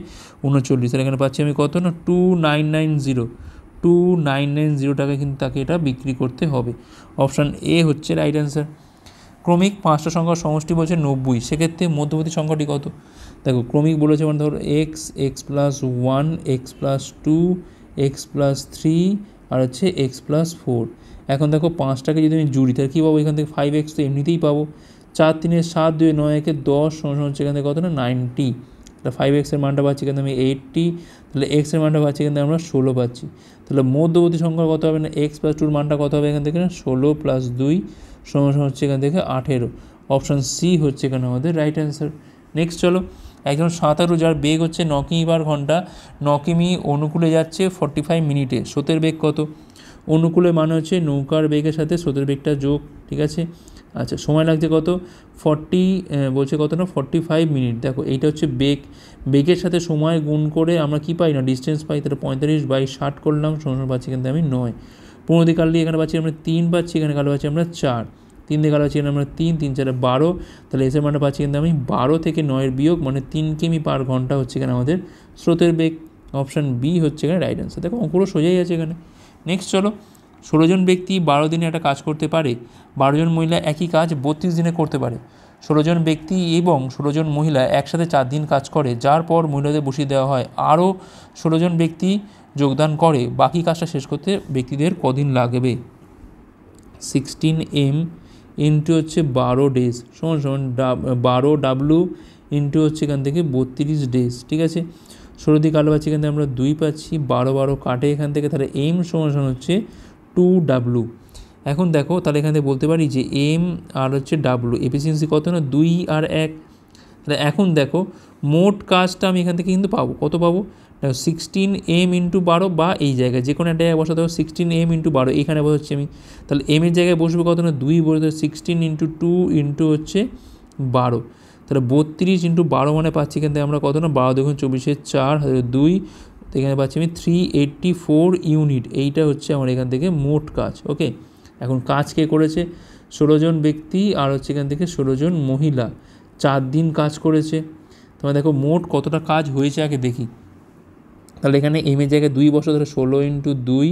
Speaker 1: 39, আর এখানে পাচ্ছি আমি কত না 2990 টাকা কিন্তু তাকে এটা বিক্রি করতে হবে। অপশান এ হচ্ছে রাইট অ্যান্সার। ক্রমিক 5টা সংখ্যার সমষ্টি বলছে 90, সেক্ষেত্রে মধ্যবর্তী সংখ্যাটি কত, দেখো ক্রমিক বলেছে মানে ধরো x x plus 1 x plus 2 x plus 3 আর হচ্ছে এক্স প্লাস 4। এখন দেখো 5টাকে যদি আমি জুড়ি তাহলে কী পাবো এখান থেকে 5x তো এমনিতেই পাবো, 4 3 7 2 9 1 10 সমান হচ্ছে এখান থেকে কত না 90, তাহলে 5x এর মানটা পাচ্ছি এখান থেকে আমি 80, তাহলে x এর মানটা পাচ্ছি এখান থেকে আমরা 16 পাচ্ছি, তাহলে মধ্যবর্তী সংখ্যা কত হবে না x প্লাস 2 মানটা কত হবে এখান থেকে না 16 প্লাস 2 সমান হচ্ছে এখান থেকে 18। অপশান সি হচ্ছে এখানে আমাদের রাইট অ্যান্সার। নেক্সট চলো, একজন সাঁতারু যার বেগ হচ্ছে 9 কিমি পার ঘন্টা, 9 কিমি অনুকূলে যাচ্ছে 45 মিনিটে, স্রোতের বেগ কত, অনুকূলে মানে হচ্ছে নৌকার বেগের সাথে স্রোতের বেগটা যোগ, ঠিক আছে। আচ্ছা সময় লাগছে কত 40 বলছে কত না 45 মিনিট, দেখো এইটা হচ্ছে বেগ, বেগের সাথে সময় গুণ করে আমরা কি পাই না ডিস্টেন্স পাই, তাহলে 45/60 করলাম সমান পাচ্ছি কিন্তু আমি 9, 15 দিয়ে কাটলে এখানে পাচ্ছি আমরা 3 পাচ্ছি, এখানে কালো পাচ্ছি আমরা 4, 3 দিয়ে কালো পাচ্ছি এখানে আমরা 3 3 4 12, তাহলে এসের মানটা পাচ্ছি কিন্তু আমি 12 থেকে 9 বিয়োগ মানে 3 কিমি পার ঘন্টা হচ্ছে এখানে আমাদের স্রোতের বেগ। অপশান বি হচ্ছে এখানে রাইট অ্যান্সার। দেখো পুরো সোজাই আছে এখানে। নেক্সট চলো, 16 জন ব্যক্তি 12 দিনে একটা কাজ করতে পারে, 12 জন মহিলা একই কাজ 32 দিনে করতে পারে। 16 জন ব্যক্তি এবং 16 জন মহিলা একসাথে 4 দিন কাজ করে, যার পর মহিলাদের বসিয়ে দেওয়া হয়, আরও 16 জন ব্যক্তি যোগদান করে, বাকি কাজটা শেষ করতে ব্যক্তিদের কদিন লাগবে। 16m ইন্টু হচ্ছে 12 ডেজ সমান 12W ইন্টু হচ্ছে এখান থেকে 32 ডেজ, ঠিক আছে। 16 দিয়ে কালো পাচ্ছি এখান থেকে আমরা 2 পাচ্ছি, 12 12 কাটে এখান থেকে, তাহলে এম সমান হচ্ছে 2W। এখন দেখো তাহলে এখান থেকে বলতে পারি যে এম আর হচ্ছে ডাব্লু, এফিসিয়েন্সি কত না 2 আর 1। তাহলে এখন দেখো মোট কাজটা আমি এখান থেকে কিন্তু পাবো, কত পাবো, দেখো 16m ইন্টু 12, বা এই জায়গায় যে কোনো একটা জায়গায় বসাতে হবে 16m ইন্টু 12, এখানে বসাচ্ছি আমি। তাহলে এম এর জায়গায় বসবে কত না 2 বসে, 16 ইন্টু 2 ইন্টু হচ্ছে 12, তাহলে 32 ইন্টু 12 মানে পাচ্ছি এখান থেকে আমরা কত না 12 দেখুন 24 4 2, এখানে পাচ্ছি আমি 384 ইউনিট। এইটা হচ্ছে আমার এখান থেকে মোট কাজ। ওকে, এখন কাজ কে করেছে, 16 জন ব্যক্তি আর হচ্ছে এখান থেকে 16 জন মহিলা 4 দিন কাজ করেছে। তোমরা দেখো মোট কতটা কাজ হয়েছে আগে দেখি। তাহলে এখানে এম এর জায়গায় 2 বসো, তাহলে 16 ইন্টু 2,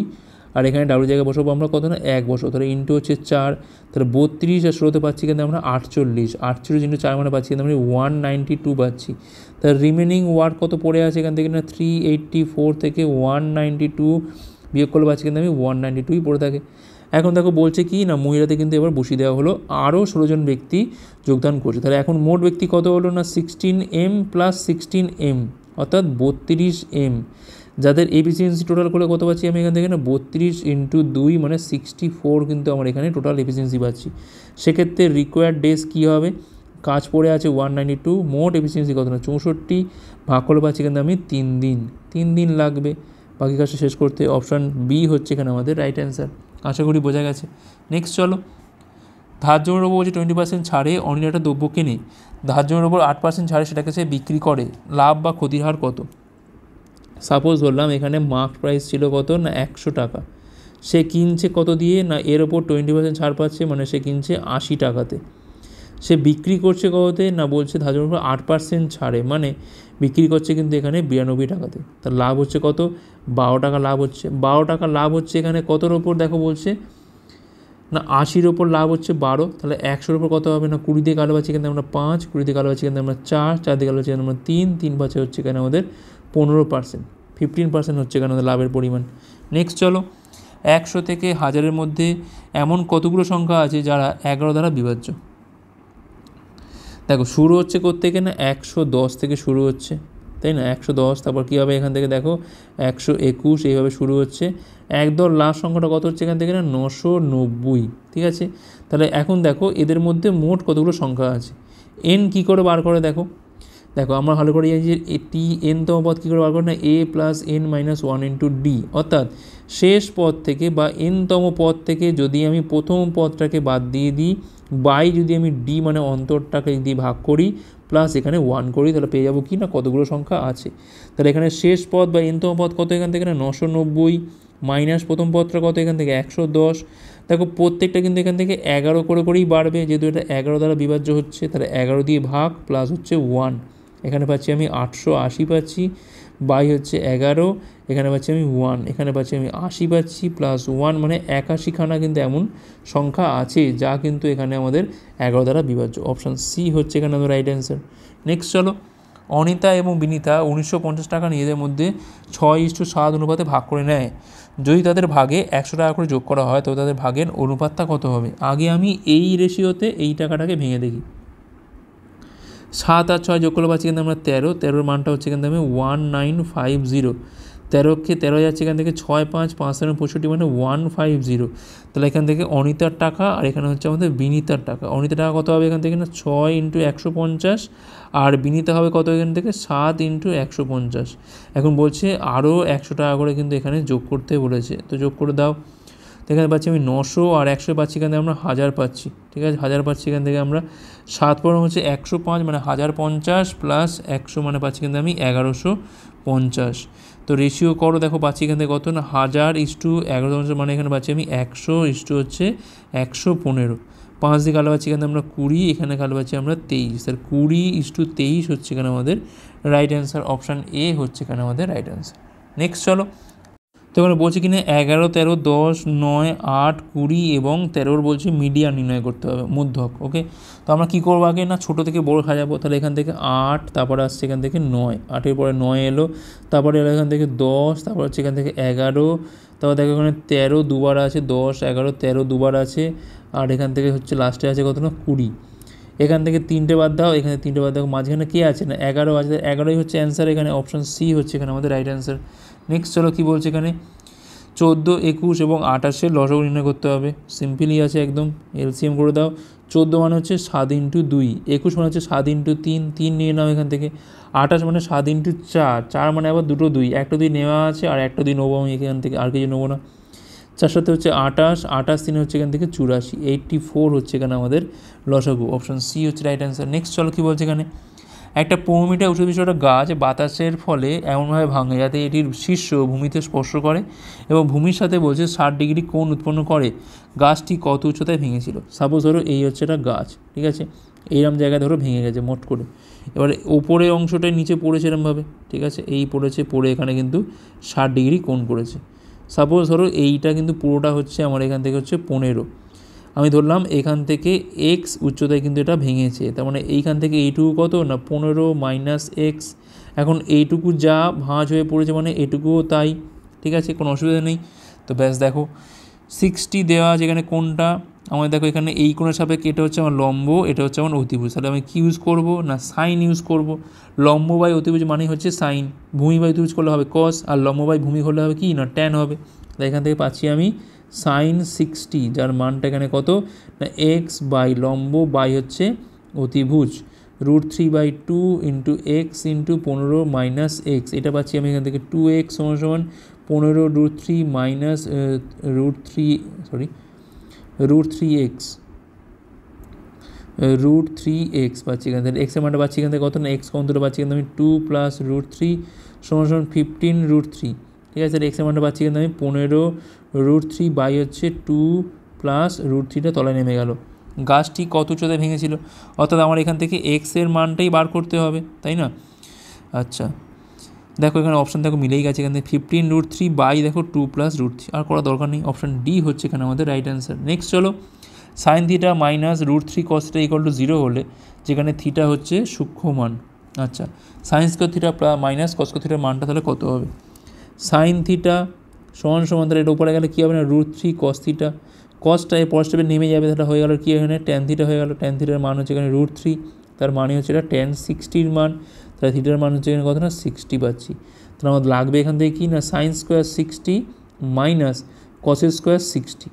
Speaker 1: আর এখানে ডাব্লু জায়গায় বসাবো আমরা কত না 1 বসো, তাহলে ইন্টু হচ্ছে 4, তাহলে 32 আর 16তে পাচ্ছি কিন্তু আমরা 48, 48 ইন্টু 4 মানে পাচ্ছি কিন্তু আমরা 192 পাচ্ছি। তাহলে রিমেনিং ওয়ার্ক কত পড়ে আছে এখান থেকে না 384 থেকে 192 বিয়োগ করলে পাচ্ছি কিন্তু আমি 192ই পড়ে থাকে। এখন দেখো বলছে কি না মহিলাদের কিন্তু এবার বসিয়ে দেওয়া হলো, আরও 16 জন ব্যক্তি যোগদান করছে। তাহলে এখন মোট ব্যক্তি কত হলো না 16m প্লাস 16m অর্থাৎ 32m, যাদের এফিসিয়েন্সি টোটাল করে কত পাচ্ছি আমি এখান থেকে না 32 ইন্টু 2 মানে 64 কিন্তু আমার এখানে টোটাল এফিসিয়েন্সি পাচ্ছি। সেক্ষেত্রে রিকোয়ার্ড ডেজ কী হবে, কাজ পড়ে আছে 192, মোট এফিসিয়েন্সি কত না 64, ভাগ করে পাচ্ছি কিন্তু আমি 3 দিন লাগবে বাকি কাজটা শেষ করতে। অপশান বি হচ্ছে এখানে আমাদের রাইট অ্যান্সার। আশা করি বোঝা গেছে। নেক্সট চলো, ধার্যের ওপর বলছে 20% ছাড়ে অনিল একটা দ্রব্য কেনে, ধার্যের ওপর 8% ছাড়ে সেটাকে সে বিক্রি করে, লাভ বা ক্ষতির হার কত। সাপোজ ধরলাম এখানে মার্ক প্রাইস ছিল কত না 100 টাকা, সে কিনছে কত দিয়ে না এর ওপর 20% ছাড় পাচ্ছে, মানে সে কিনছে 80 টাকাতে, সে বিক্রি করছে কততে না বলছে ধার্যের ওপর 8% ছাড়ে, মানে বিক্রি করছে কিন্তু এখানে 92 টাকাতে। তার লাভ হচ্ছে কত 12 টাকা লাভ হচ্ছে। 12 টাকা লাভ হচ্ছে এখানে কতর ওপর দেখো বলছে না 80-র ওপর লাভ হচ্ছে 12, তাহলে 100-র ওপর কত হবে না 20 দিয়ে কালো পাচ্ছি এখানে আমরা 5, 20 দিয়ে কালো পাচ্ছি এখানে আমরা 4 দিয়ে কালো পাচ্ছি এখানে আমরা 3 পাচ্ছে হচ্ছে এখানে আমাদের 15%, 15% হচ্ছে এখানে আমাদের লাভের পরিমাণ। নেক্সট চলো, 100 থেকে 1000-এর মধ্যে এমন কতগুলো সংখ্যা আছে যারা 11 দ্বারা বিভাজ্য। দেখো শুরু হচ্ছে কোত্থেকে না 110 থেকে শুরু হচ্ছে, তাই না 110, তারপর কী হবে এখান থেকে দেখো 121, এইভাবে শুরু হচ্ছে। একদম লাস্ট সংখ্যাটা কত হচ্ছে এখান থেকে না 990, ঠিক আছে। তাহলে এখন দেখো এদের মধ্যে মোট কতগুলো সংখ্যা আছে, এন কী করে বার করে দেখো আমরা ভালো করে জানি যে টি এনতম পদ কী করে বার করে না a plus n minus 1 into D, অর্থাৎ শেষ পদ থেকে বা এনতম পদ থেকে যদি আমি প্রথম পদটাকে বাদ দিয়ে দিই, বাই যদি আমি ডি মানে অন্তরটাকে দিয়ে ভাগ করি, প্লাস এখানে 1 করি, তাহলে পেয়ে যাবো কি না কতগুলো সংখ্যা আছে। তাহলে এখানে শেষ পদ বা এনতম পদ কত এখান থেকে না 990, মাইনাস প্রথম পদটা কত এখান থেকে 110। দেখো প্রত্যেকটা কিন্তু এখান থেকে 11 করেই বাড়বে, যেহেতু এটা 11 দ্বারা বিভাজ্য হচ্ছে, তাহলে 11 দিয়ে ভাগ প্লাস হচ্ছে 1, এখানে পাচ্ছি আমি 880 পাচ্ছি, বাই হচ্ছে 11, এখানে পাচ্ছি আমি 1, এখানে পাচ্ছি আমি 80 পাচ্ছি প্লাস 1, মানে 81 খানা কিন্তু এমন সংখ্যা আছে যা কিন্তু এখানে আমাদের 11 দ্বারা বিভাজ্য। অপশান সি হচ্ছে এখানে আমাদের রাইট অ্যান্সার। নেক্সট চলো, অনিতা এবং বিনিতা 1950 টাকা নিজেদের মধ্যে 6:7 অনুপাতে ভাগ করে নেয়, যদি তাদের ভাগে 100 টাকা করে যোগ করা হয় তবে তাদের ভাগের অনুপাতটা কত হবে। আগে আমি এই রেশিওতে এই টাকাটাকে ভেঙে দেখি। 7 আর 6 যোগ করলে পাচ্ছি কিন্তু আমরা 13, 13-এর মানটা হচ্ছে কিন্তু আমি 1950, 13কে 13 যাচ্ছে এখান থেকে 6 5 5 65 মানে 150। তাহলে এখান থেকে অনিতার টাকা আর এখানে হচ্ছে আমাদের বিনিতার টাকা। অনিতার টাকা কত হবে এখান থেকে না 6 ইন্টু 150, আর বিনিতা হবে কত এখান থেকে 7 ইন্টু 150। এখন বলছে আরও 100 টাকা করে কিন্তু এখানে যোগ করতে বলেছে, তো যোগ করে দাও। তো এখানে পাচ্ছি আমি 900 আর 100 পাচ্ছি এখান থেকে আমরা 1000 পাচ্ছি, ঠিক আছে 1000 পাচ্ছি এখান থেকে আমরা। 7 পর হচ্ছে 105 মানে 1050 প্লাস 100 মানে পাচ্ছি কিন্তু আমি 1150। তো রেশিও করো দেখো পাচ্ছি এখান থেকে কত না 1000:1150, মানে এখানে পাচ্ছি আমি 100 হচ্ছে 115। 5 দিয়ে কালো পাচ্ছি এখানে আমরা 20, এখানে কালো পাচ্ছি আমরা 23, তার 20:23 হচ্ছে এখানে আমাদের রাইট অ্যান্সার। অপশান এ হচ্ছে এখানে আমাদের রাইট অ্যান্সার। নেক্সট চলো, তো এখানে বলছে কিনা 11 13 10 9 8 20 এবং 13 বলছে মিডিয়ান নির্ণয় করতে হবে, মধ্যক। ওকে, তো আমরা কী করবো আগে না ছোটো থেকে বড় সাজাবো। তাহলে এখান থেকে 8, তারপরে আসছে এখান থেকে 9, 8-এর পরে 9 এলো, তারপরে এলো এখান থেকে 10, তারপর হচ্ছে এখান থেকে 11, তারপর দেখো এখানে 13 দুবার আছে, 10 11 13 দুবার আছে, আর এখান থেকে হচ্ছে লাস্টে আছে কত না 20। এখান থেকে 3টে বাদ দাও, এখানে 3টে বাদ দাও, মাঝখানে কে আছে না 11 আছে, 11ই হচ্ছে অ্যান্সার, এখানে অপশান সি হচ্ছে এখানে আমাদের রাইট অ্যান্সার। নেক্সট চলো কী বলছে এখানে, 14, 21 এবং 28 লসাগু নির্ণয় করতে হবে। সিম্পলি আছে একদম, এলসিএম করে দাও। 14 মানে হচ্ছে 7 × 2, 21 মানে হচ্ছে 7 × 3, 3 নিয়ে নাও এখান থেকে। 28 মানে 7 × 4, 4 মানে আবার দুটো 2, একটা 2 নেওয়া আছে আর একটা 2 নেবো আমি এখান থেকে, আর কিছু নেবো না। 4 সাথে হচ্ছে 28, 28 3 হচ্ছে এখান থেকে 84, 84 হচ্ছে এখানে আমাদের লসাগু, অপশান সি হচ্ছে রাইট অ্যান্সার। নেক্সট চলো কী বলছে এখানে, একটা 15 মিটার উঁচু বিশিষ্ট গাছ বাতাসের ফলে এমনভাবে ভাঙে যাতে এটির শীর্ষ ভূমিতে স্পর্শ করে এবং ভূমির সাথে বলছে 60 ডিগ্রি কোণ উৎপন্ন করে, গাছটি কত উচ্চতায় ভেঙেছিল। সাপোজ ধরো এই হচ্ছে একটা গাছ, ঠিক আছে, এইরকম জায়গায় ধরো ভেঙে গেছে মোট করে, এবারে ওপরের অংশটাই নিচে পড়েছে এরমভাবে, ঠিক আছে, এই পড়েছে, পড়ে এখানে কিন্তু 60 ডিগ্রি কোণ করেছে। সাপোজ ধরো এইটা কিন্তু পুরোটা হচ্ছে আমার এখান থেকে হচ্ছে 15, আমি ধরলাম এখান থেকে এক্স উচ্চতায় কিন্তু এটা ভেঙেছে, তার মানে এইখান থেকে এইটুকু কত না 15 - x, এখন এইটুকু যা ভাঁজ হয়ে পড়েছে মানে এটুকুও তাই, ঠিক আছে, কোনো অসুবিধা নেই। তো ব্যাস দেখো 60 দেওয়া যেখানে কোনটা আমার, দেখো এখানে এই কোণের সাপেক্ষে এটা হচ্ছে আমার লম্ব, এটা হচ্ছে আমার অতিভুজ, তাহলে আমি কী ইউজ করবো না সাইন ইউজ করবো। লম্ব বাই অতিভুজ মানে হচ্ছে সাইন, ভূমি বাই অতিভুজ করলে হবে কস, আর লম্ব বাই ভূমি করলে হবে কি না ট্যান হবে। তাই এখান থেকে পাচ্ছি আমি সাইন 60, যার মানটা এখানে কত না এক্স বাই লম্ব বাই হচ্ছে অতিভুজ, √3/2 × x × 15 - x, এটা পাচ্ছি আমি এখান থেকে 2x = 15 √3 √3x পাচ্ছি এখান থেকে, এক্সের মানটা পাচ্ছি এখান থেকে কত না এক্স কতটা পাচ্ছি এখান থেকে আমি 2 + √3 = 15 √3, ঠিক আছে, এক্সের মানটা পাচ্ছি কিন্তু আমি 15 √3 বাই হচ্ছে 2 + √3টা তলায় নেমে গেল। গাছটি কত উচ্চতায় ভেঙেছিল, অর্থাৎ আমার এখান থেকে এক্সের মানটাই বার করতে হবে, তাই না। আচ্ছা দেখো এখানে অপশান দেখো মিলেই গেছে, এখান থেকে 15 √3 বাই দেখো 2 + √3, আর করা দরকার নেই, অপশান ডি হচ্ছে এখানে আমাদের রাইট অ্যান্সার। নেক্সট চলো, সাইন থিটা মাইনাস √3 cos θ = 0 হলে, যেখানে থিটা হচ্ছে সূক্ষ্ম মান। আচ্ছা sine square theta minus cos square থিটার মানটা তাহলে কত হবে, সাইন থিটা সমান তাহলে এটা উপরে গেলে কী হবে না √3 cos θ, কসটা এই পরের স্টেপে নেমে যাবে, তাহলে হয়ে গেল কি এখানে ট্যান থিটা হয়ে গেল, ট্যান থিটার মান হচ্ছে এখানে √3, তার মানে হচ্ছে এটা ট্যান 60 মান, তাহলে থিটার মান হচ্ছে এখানে কত না 60 পাচ্ছি। তাহলে আমাদের লাগবে এখান থেকে কি না সাইন স্কোয়ার 60 মাইনাস কসের স্কোয়ার 60,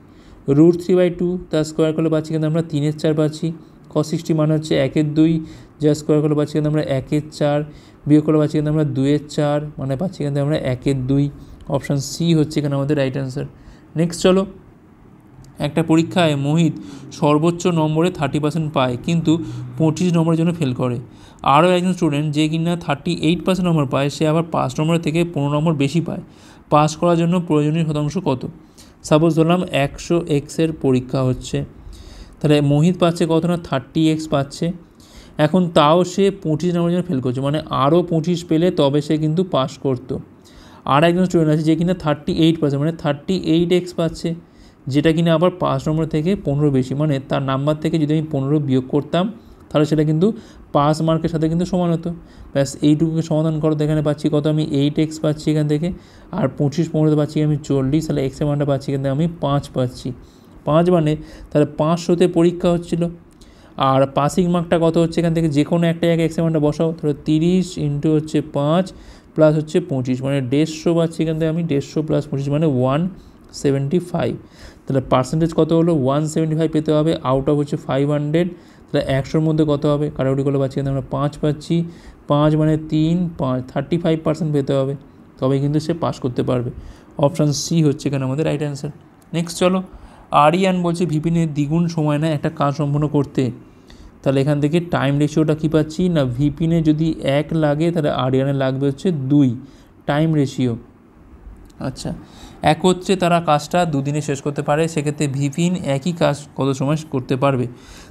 Speaker 1: √3/2 তার স্কোয়ার করলে পাচ্ছি কিন্তু আমরা 3/4 পাচ্ছি, cos 60 মানে হচ্ছে 1/2, যা স্কোয়ার করলে পাচ্ছি কিন্তু আমরা 1/4, বিয়োগ করলে পাচ্ছি কিন্তু আমরা 2/4, মানে পাচ্ছি কিন্তু আমরা 1/2, অপশান সি হচ্ছে এখানে আমাদের রাইট অ্যান্সার। নেক্সট চলো, একটা পরীক্ষায় মোহিত সর্বোচ্চ নম্বরে 30% পায় কিন্তু 25 নম্বরের জন্য ফেল করে। আরও একজন স্টুডেন্ট যে কিনা 38% নম্বর পায়, সে আবার 5 নম্বরের থেকে 15 নম্বর বেশি পায়, পাস করার জন্য প্রয়োজনীয় শতাংশ কত। সাপোজ ধরলাম 100x এর পরীক্ষা হচ্ছে, তাহলে মোহিত পাচ্ছে কত না 30x পাচ্ছে, এখন তাও সে 25 নম্বরের জন্য ফেল করছে, মানে আরও 25 পেলে তবে সে কিন্তু পাস করতো। আর একজন স্টুডেন্ট আছে যে কিনা 38% মানে 38x পাচ্ছে, যেটা কিনা আবার 5 নম্বর থেকে 15 বেশি, মানে তার নাম্বার থেকে যদি আমি 15 বিয়োগ করতাম তাহলে সেটা কিন্তু পাস মার্কের সাথে কিন্তু সমান হতো। ব্যাস এইটুকুকে সমাধান করো, এখানে পাচ্ছি কত আমি 8x পাচ্ছি এখান থেকে, আর 25 15 পাচ্ছি আমি 40, তাহলে এক্সের মানটা পাচ্ছি এখান থেকে আমি 5 পাচ্ছি, 5 মানে তাহলে 500তে পরীক্ষা হচ্ছিল, আর পাসিং মার্কটা কত হচ্ছে এখান থেকে যে কোনো একটা জায়গায় এক্সের মানটা বসাও, তাহলে 30 × হচ্ছে 5 প্লাস হচ্ছে 25 মানে 150 পাচ্ছি এখান থেকে আমি, 150 + 25 মানে 175, তাহলে পার্সেন্টেজ কত হলো 175 পেতে হবে আউট অফ হচ্ছে 500, তাহলে 100-র মধ্যে কত হবে কাটাকুটি করলে পাচ্ছি কিন্তু আমরা 5 পাচ্ছি, 5 মানে 3 5 35% পেতে হবে, তবে কিন্তু সে পাস করতে পারবে। অপশান সি হচ্ছে এখানে আমাদের রাইট অ্যান্সার। নেক্সট চলো, আরিয়ান বলছে ভিপিনের দ্বিগুণ সময় নেয় একটা কাজ সম্পন্ন করতে, তাহলে এখান থেকে টাইম রেশিওটা কী পাচ্ছি না ভিপিনে যদি 1 লাগে তাহলে আরিয়ানে লাগবে হচ্ছে 2 টাইম রেশিও। আচ্ছা 1 হচ্ছে তারা কাজটা 2 দিনে শেষ করতে পারে, সেক্ষেত্রে ভিপিন একই কাজ কত সময় করতে পারবে,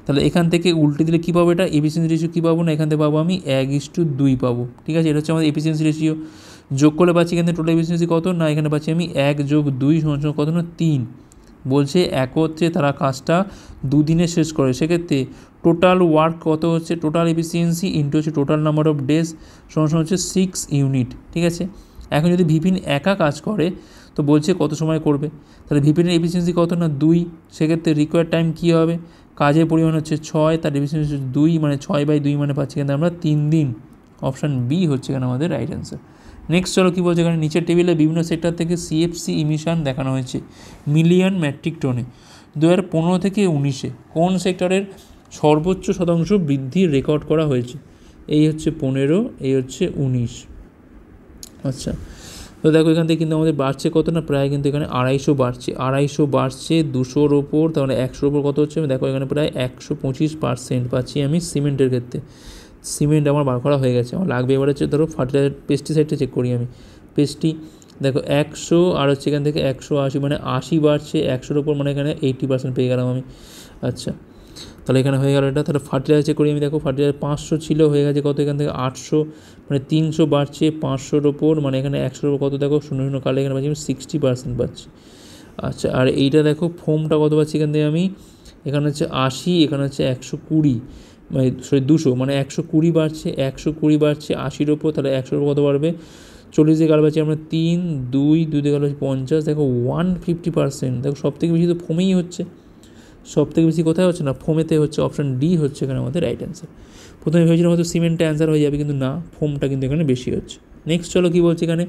Speaker 1: তাহলে এখান থেকে উল্টে দিলে কী পাবো, এটা এফিসিয়েন্সি রেশিও কী পাবো না এখান থেকে পাবো আমি 1:2 পাবো, ঠিক আছে, এটা হচ্ছে আমাদের এফিসিয়েন্সি রেশিও। যোগ করলে পাচ্ছি এখান থেকে টোটাল এফিসিয়েন্সি কত না এখানে পাচ্ছি আমি 1 + 2 = কত না 3, বলছে 1 হচ্ছে তারা কাজটা 2 দিনে শেষ করে, সেক্ষেত্রে টোটাল ওয়ার্ক কত হচ্ছে টোটাল এফিসিয়েন্সি ইন্টু হচ্ছে টোটাল নাম্বার অফ ডেজ সমান হচ্ছে 6 ইউনিট, ঠিক আছে। এখন যদি ভিপিন একা কাজ করে তো বলছে কত সময় করবে, তাহলে ভিপিএনের এফিসিয়েন্সি কত না 2, সেক্ষেত্রে রিকোয়ার্ড টাইম কী হবে, কাজের পরিমাণ হচ্ছে 6, তার এফিসিয়েন্সি হচ্ছে 2, মানে 6/2 মানে পাচ্ছি কিন্তু আমরা 3 দিন। অপশান বি হচ্ছে এখানে আমাদের রাইট অ্যান্সার। নেক্সট চলো কী বলছে এখানে, নিচের টেবিলে বিভিন্ন সেক্টর থেকে সিএফসি ইমিশন দেখানো হয়েছে মিলিয়ন মেট্রিক টনে 2015 থেকে 19-এ কোন সেক্টরের সর্বোচ্চ শতাংশ বৃদ্ধির রেকর্ড করা হয়েছে। এই হচ্ছে 15, এই হচ্ছে 19। আচ্ছা, তো দেখো এখান থেকে কিন্তু আমাদের বাড়ছে কত না, প্রায় কিন্তু এখানে 250 বাড়ছে, 250 বাড়ছে 200-র ওপর, তাহলে 100-র ওপর কত হচ্ছে, দেখো এখানে প্রায় 125% পাচ্ছি আমি সিমেন্টের ক্ষেত্রে। সিমেন্ট আমার বার করা হয়ে গেছে, আমার লাগবে এবার হচ্ছে ধরো ফার্টিলাইজার, পেস্টিসাইডটা চেক করি আমি। পেস্টি দেখো 100 আর হচ্ছে এখান থেকে 180, মানে 80 বাড়ছে 100-র ওপর, মানে এখানে 80% পেয়ে গেলাম আমি। আচ্ছা, তাহলে এখানে হয়ে গেল এটা। তাহলে ফার্টিলাইজার চেক করি আমি, দেখো ফার্টিলাইজার 500 ছিল, হয়ে গেছে কত এখান থেকে 800, মানে 300 বাড়ছে 500-র ওপর, মানে এখানে 100-র ওপর কত দেখো 0 কালে এখানে পাচ্ছি আমি 60% পাচ্ছি। আচ্ছা, আর এইটা দেখো ফোমটা কত পাচ্ছি এখান থেকে আমি, এখানে হচ্ছে 80, এখানে হচ্ছে 120, মানে 200, মানে 120 বাড়ছে 120 বাড়ছে 80-র ওপর, তাহলে 100-র ওপর কত বাড়বে 40 দিয়ে কাল পাচ্ছি আমরা 3, 2 দিয়ে কাল পাচ্ছি 50, দেখো 150%। দেখো সব থেকে বেশি তো ফোমেই হচ্ছে, সব থেকে বেশি কোথায় হচ্ছে না, ফোমেতে হচ্ছে। অপশান ডি হচ্ছে এখানে আমাদের রাইট অ্যান্সার। প্রথমে ভেবেছিলাম হয়তো সিমেন্টে অ্যান্সার হয়ে যাবে, কিন্তু না, ফোমটা কিন্তু এখানে বেশি হচ্ছে। নেক্সট চলো কী বলছে এখানে,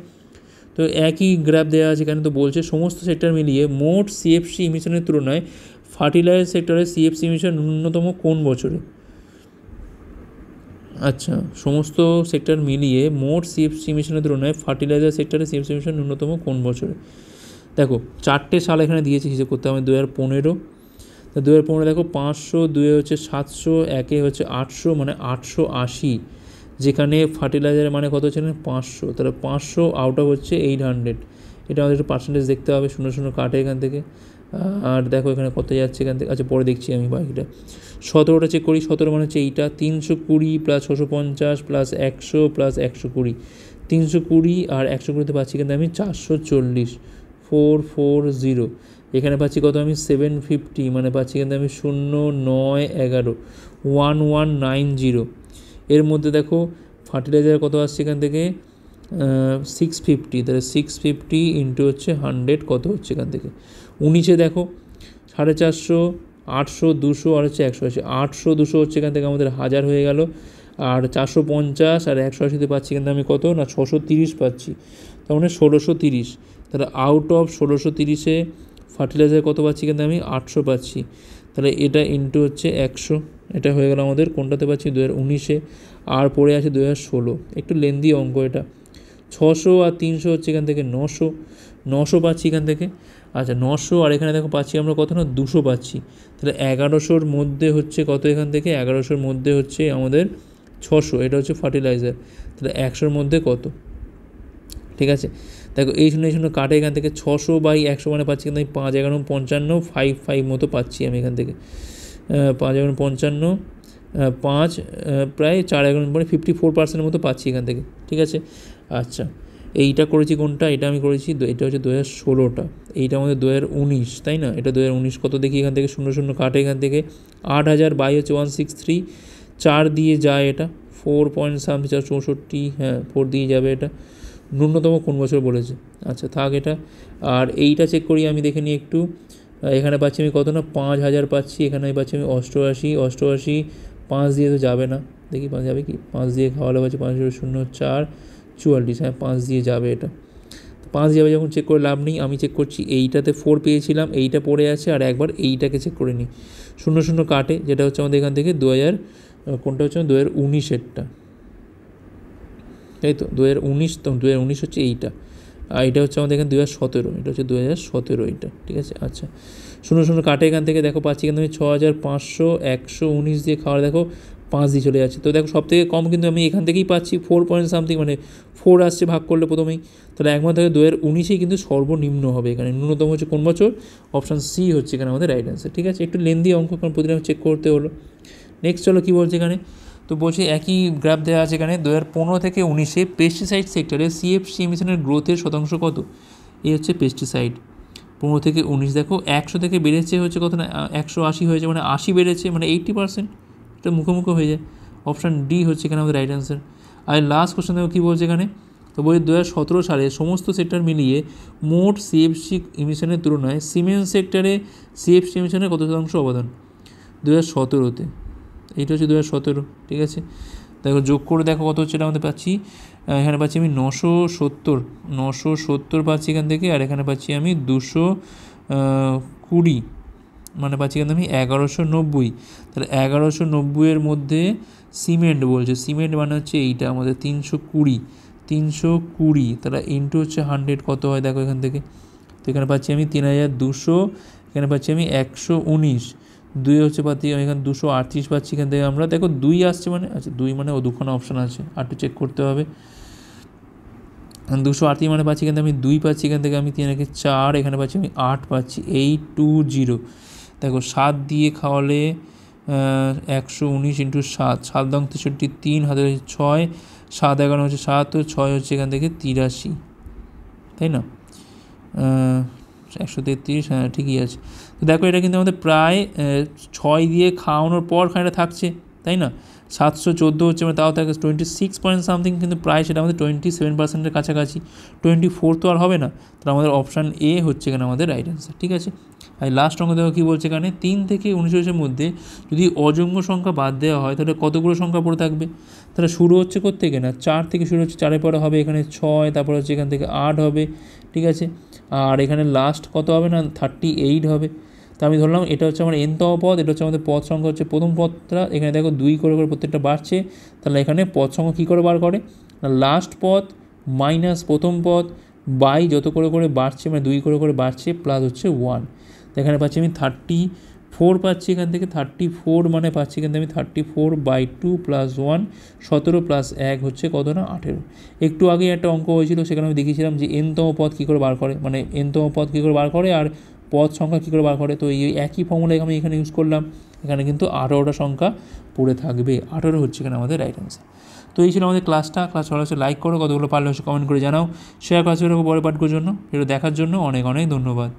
Speaker 1: তো একই গ্রাফ দেওয়া আছে এখানে, তো বলছে সমস্ত সেক্টর মিলিয়ে মোট সিএফসি ইমিশনের তুলনায় ফার্টিলাইজার সেক্টরে সিএফসি ইমিশন ন্যূনতম কোন বছরে। আচ্ছা, সমস্ত সেক্টর মিলিয়ে মোট সিএফসি ইমিশনের তুলনায় ফার্টিলাইজার সেক্টরে সিএফসি ইমিশন ন্যূনতম কোন বছরে। দেখো 4টে সাল এখানে দিয়েছে হিসেব করতে হবে, 2015, তো 2015 দেখো 500, 2 হচ্ছে 700, 1 হচ্ছে 800, মানে 880, যেখানে ফার্টিলাইজারের মানে কত হচ্ছে না 500, তাহলে 500 আউট অফ হচ্ছে 800। এটা আমাদের একটু পার্সেন্টেজ দেখতে হবে, 0 কাটে এখান থেকে। আর দেখো এখানে কত যাচ্ছে এখান থেকে, আচ্ছা পরে দেখছি আমি বাকিটা। 17টা চেক করি, 17 মানে হচ্ছে এইটা 320 প্লাস 650 প্লাস 100 প্লাস 120, 320 আর 120তে পাচ্ছি কিন্তু আমি 440, 440, এখানে পাচ্ছি কত আমি 750, মানে পাচ্ছি কিন্তু আমি 0, 9, 11, 1190। এর মধ্যে দেখো ফার্টিলাইজার কত আসছে এখান থেকে 650, তাহলে 650 ইন্টু হচ্ছে 100 কত হচ্ছে এখান থেকে 19-এ দেখো 450, 800, 200 আর হচ্ছে 180, 800, 200 হচ্ছে এখান থেকে আমাদের 1000 হয়ে গেল, আর 450 আর 180তে পাচ্ছি কিন্তু আমি কত না 630 পাচ্ছি, তার মানে 1630। তাহলে আউট অফ 1630-এ ফার্টিলাইজার কত পাচ্ছি কিন্তু আমি 800 পাচ্ছি, তাহলে এটা ইন্টু হচ্ছে 100, এটা হয়ে গেল আমাদের কোনটাতে পাচ্ছি 2019-এ, আর পড়ে আছে 2016, একটু লেন্দি অঙ্ক এটা। 600 আর 300 হচ্ছে এখান থেকে 900 পাচ্ছি এখান থেকে। আচ্ছা 900 আর এখানে দেখো পাচ্ছি আমরা কত না 200 পাচ্ছি, তাহলে 1100-র মধ্যে হচ্ছে কত এখান থেকে, 1100-র মধ্যে হচ্ছে আমাদের 600, এটা হচ্ছে ফার্টিলাইজার, তাহলে 100-র মধ্যে কত, ঠিক আছে। দেখো এই শূন্য কাটে এখান থেকে 600/100 মানে পাচ্ছি কিন্তু আমি 5 11 55, 5 মতো পাচ্ছি আমি এখান থেকে, 5 11 55, 5 প্রায় 4 11 মানে 54% মতো পাচ্ছি এখান থেকে, ঠিক আছে। আচ্ছা, এইটা করেছি কোনটা, এটা আমি করেছি, এটা হচ্ছে 2016টা, এইটা আমাদের 2019, তাই না, এটা 2019 কত দেখি এখান থেকে 0 কাটে এখান থেকে 8000 বাই হচ্ছে 163, 4 দিয়ে যায় এটা 4 পয়েন্ট সামথিং 464, হ্যাঁ 4 দিয়ে যাবে এটা। ন্যূনতম কোন বছর বলেছে, আচ্ছা থাক এটা। আর এইটা চেক করি আমি, দেখে নিই একটু, এখানে পাচ্ছি আমি কত না 5000 পাচ্ছি, এখানে আমি পাচ্ছি আমি 88, 5 দিয়ে তো যাবে না, দেখি 5 যাবে কি, 5 দিয়ে খাওয়ালে পাচ্ছি 5 0 4 44, হ্যাঁ 5 দিয়ে যাবে এটা। 5 যাবে যখন চেক করে লাভ নেই, আমি চেক করছি এইটাতে 4 পেয়েছিলাম, এইটা পড়ে আছে, আর একবার এইটাকে চেক করে নিই 0 কাটে, যেটা হচ্ছে আমাদের এখান থেকে 2000, কোনটা হচ্ছে 2019-এরটা, তাই তো 2019, তো 2019 হচ্ছে এইটা, আর এটা হচ্ছে আমাদের এখানে 2017, এটা হচ্ছে 2017 এইটা, ঠিক আছে। আচ্ছা 0 কাটে এখান থেকে, দেখো পাচ্ছি কিন্তু আমি 6500, 119 দিয়ে খাওয়ার দেখো 5 দিয়ে চলে যাচ্ছে, তো দেখো সব থেকে কম কিন্তু আমি এখান থেকেই পাচ্ছি 4 পয়েন্ট সামথিং, মানে 4 আসছে ভাগ করলে প্রথমেই, তাহলে একমাত্র 2019-এই কিন্তু সর্বনিম্ন হবে এখানে, ন্যূনতম হচ্ছে কোন বছর, অপশান সি হচ্ছে এখানে আমাদের রাইট অ্যান্সার, ঠিক আছে। একটু লেন্দি অঙ্ক, কারণ প্রতিদিন চেক করতে হলো। নেক্সট চলো কী বলছে এখানে, তো বলছে একই গ্রাফ দেওয়া আছে এখানে 2015 থেকে 19-এ পেস্টিসাইড সেক্টরে সিএফসি ইমিশনের গ্রোথের শতাংশ কত। এই হচ্ছে পেস্টিসাইড 15 থেকে 19, দেখো 100 থেকে বেড়েছে হচ্ছে কত না 180 হয়েছে, মানে 80 বেড়েছে, মানে 80%, এটা মুখোমুখি হয়ে যায়। অপশান ডি হচ্ছে এখানে আমাদের রাইট অ্যান্সার। আর লাস্ট কোশ্চেন দেখো কী বলছে এখানে, তো বলি 2017 সালে সমস্ত সেক্টর মিলিয়ে মোট সিএফসি এমিশনের তুলনায় সিমেন্ট সেক্টরে সিএফসি এমিশনের কত শতাংশ অবদান? 2017-তে, এইটা হচ্ছে 2017, ঠিক আছে। দেখো যোগ করে দেখো কত হচ্ছে, এটা আমাদের পাচ্ছি, এখানে পাচ্ছি আমি 970 পাচ্ছি এখান থেকে, আর এখানে পাচ্ছি আমি 220, মানে পাচ্ছি এখানে আমি 1190। তাহলে 1190-এর মধ্যে সিমেন্ট বলছে, সিমেন্ট মানে হচ্ছে এইটা আমাদের 320, তাহলে ইন্টু হচ্ছে 100 কত হয় দেখো এখান থেকে। তো এখানে পাচ্ছি আমি 3200, এখানে পাচ্ছি আমি 119, 2 হচ্ছে পাচ্ছি আমি এখানে 238 পাচ্ছি এখান থেকে আমরা। দেখো 2 আসছে মানে, আচ্ছা 2 মানে ও দুখানা অপশান আছে, আর একটু চেক করতে হবে। 238 মানে পাচ্ছি এখান থেকে আমি 2 পাচ্ছি, এখান থেকে আমি 3 একে 4, এখানে পাচ্ছি আমি 8 পাচ্ছি, 820। দেখো 7 দিয়ে খাওয়ালে 119 ইন্টু 7, 7 দাম 63, 3 হাতে হচ্ছে 6, 7 11 হচ্ছে 7, 6 হচ্ছে এখান থেকে 83, তাই না? 133, হ্যাঁ ঠিকই আছে। তো দেখো এটা কিন্তু আমাদের প্রায় 6 দিয়ে খাওয়ানোর পর খানিকটা থাকছে, তাই না? 714 হচ্ছে, মানে তাও থাকে 26 পয়েন্ট সামথিং, কিন্তু প্রায় সেটা আমাদের 27%-এর কাছাকাছি। 24 তো আর হবে না, তাহলে আমাদের অপশান এ হচ্ছে এখানে আমাদের রাইট অ্যান্সার, ঠিক আছে। আর লাস্ট অঙ্ক দেখো কী বলছে এখানে, 3 থেকে 19 মধ্যে যদি অযুগ্ম সংখ্যা বাদ দেওয়া হয় তাহলে কতগুলো সংখ্যা পড়ে থাকবে? তাহলে শুরু হচ্ছে কোত্থেকে না, 4 থেকে শুরু হচ্ছে, 4-এর পরে হবে এখানে 6, তারপরে হচ্ছে এখান থেকে 8 হবে, ঠিক আছে। আর এখানে লাস্ট কত হবে না, 38 হবে। তো আমি ধরলাম এটা হচ্ছে আমার nতম পদ, এটা হচ্ছে আমাদের পদ সংখ্যা হচ্ছে প্রথম পদটা, এখানে দেখো 2 করে করে প্রত্যেকটা বাড়ছে, তাহলে এখানে পদ সংখ্যা কী করে বার করে, লাস্ট পদ মাইনাস প্রথম পদ বাই যত করে করে বাড়ছে, মানে 2 করে করে বাড়ছে, প্লাস হচ্ছে 1। তো এখানে পাচ্ছি আমি 34 পাচ্ছি এখান থেকে, 34 মানে পাচ্ছি এখান থেকে আমি 34/2 প্লাস 1, 17 প্লাস 1 হচ্ছে কত না 18। একটু আগে একটা অঙ্ক হয়েছিল, সেখানে আমি দেখিয়েছিলাম যে nতম পদ কী করে বার করে, মানে nতম পদ কী করে বার করে আর পদ সংখ্যা কী করে বার করে। তো এই একই ফর্মুলা আমি এখানে ইউজ করলাম, এখানে কিন্তু 18টা সংখ্যা পড়ে থাকবে, 18 হচ্ছে এখানে আমাদের রাইট অ্যান্সার। তো এই ছিল আমাদের ক্লাসটা। ক্লাস ভালো হচ্ছে লাইক করো, কতগুলো পারলে হচ্ছে কমেন্ট করে জানাও, শেয়ার করার পরে পাঠকের জন্য, এটা দেখার জন্য অনেক অনেক ধন্যবাদ।